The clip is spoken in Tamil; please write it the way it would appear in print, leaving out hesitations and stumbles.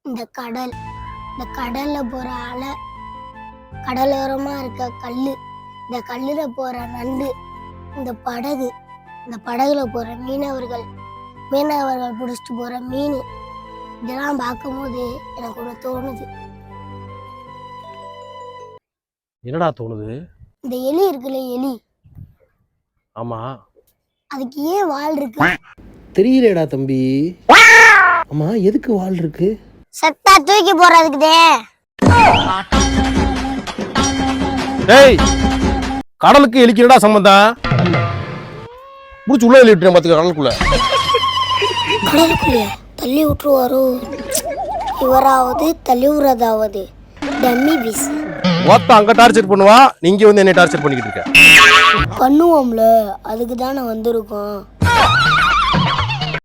இந்த கடல், இந்த கடல்ல போற அலை, கடலோரமா இருக்க கல்லு, இந்த கல்லுல போற நண்டு, இந்த படகு, இந்த படகுல போற மீனவர்கள், மீனவர்கள் பிடிச்சிட்டு போற மீன், இதெல்லாம் பார்க்கும்போது எனக்கு ஒன்று தோணுது. என்னடா தோணுது? இந்த எலி இருக்குல்ல, எலி, ஆமா, அதுக்கு ஏன் வால் இருக்கு? தெரியலடா தம்பி. ஆமா, எதுக்கு வால் இருக்கு? சத்தா தூக்கி போறதுக்குதே. டேய், கடலுக்கு எலிக்கு என்னடா சம்பந்தம்? முடிச்சு உள்ள எலி விட்டுறேன் பாத்துக்க. கடலுக்குள்ள கடலுக்குள்ளே தள்ளி விட்டுருவாரோ? இவராவது தள்ளி விடுறதாவது டம்மி பீஸ். ஒத்த அங்க டார்ச்சர் பண்ணுவா, நீங்க வந்து என்ன டார்ச்சர் பண்ணிக்கிட்டு இருக்க? பண்ணுவோம்ல, அதுக்கு தானே வந்திருக்கோம்.